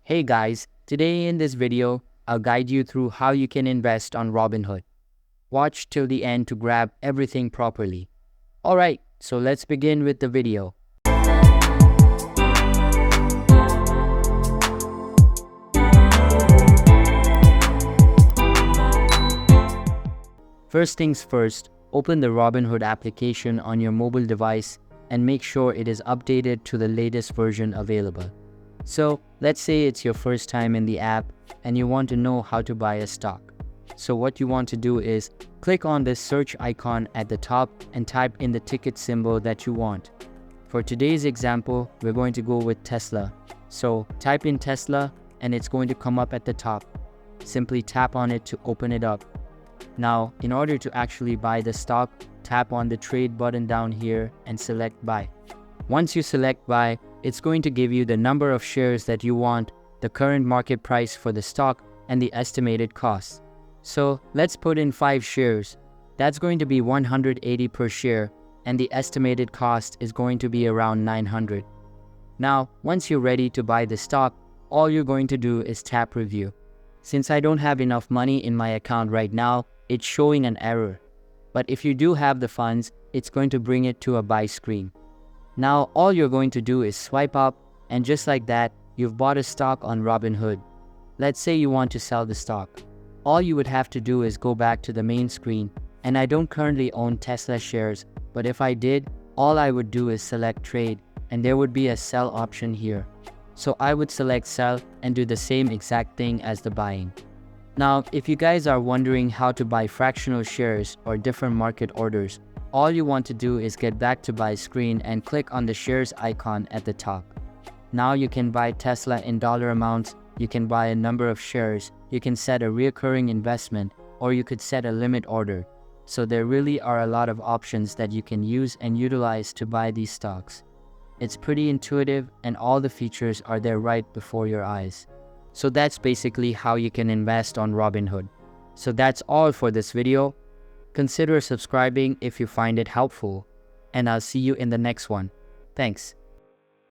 Hey guys, today in this video, I'll guide you through how you can invest on Robinhood. Watch till the end to grab everything properly. Alright, so let's begin with the video. First things first, open the Robinhood application on your mobile device and make sure it is updated to the latest version available. So, let's say it's your first time in the app and you want to know how to buy a stock. So what you want to do is click on this search icon at the top and type in the ticket symbol that you want. For today's example, we're going to go with Tesla. So type in Tesla and it's going to come up at the top. Simply tap on it to open it up. Now, in order to actually buy the stock, tap on the trade button down here and select buy. Once you select buy, it's going to give you the number of shares that you want, the current market price for the stock, and the estimated cost. So let's put in 5 shares. That's going to be 180 per share, and the estimated cost is going to be around 900. Now, once you're ready to buy the stock, all you're going to do is tap review. Since I don't have enough money in my account right now, it's showing an error. But if you do have the funds, it's going to bring it to a buy screen. Now, all you're going to do is swipe up, and just like that, you've bought a stock on Robinhood. Let's say you want to sell the stock. All you would have to do is go back to the main screen, and I don't currently own Tesla shares, but if I did, all I would do is select trade, and there would be a sell option here. So I would select sell and do the same exact thing as the buying. Now, if you guys are wondering how to buy fractional shares or different market orders, all you want to do is get back to buy screen and click on the shares icon at the top. Now you can buy Tesla in dollar amounts, you can buy a number of shares, you can set a recurring investment, or you could set a limit order. So there really are a lot of options that you can use and utilize to buy these stocks. It's pretty intuitive and all the features are there right before your eyes. So that's basically how you can invest on Robinhood. So that's all for this video. Consider subscribing if you find it helpful, and I'll see you in the next one. Thanks.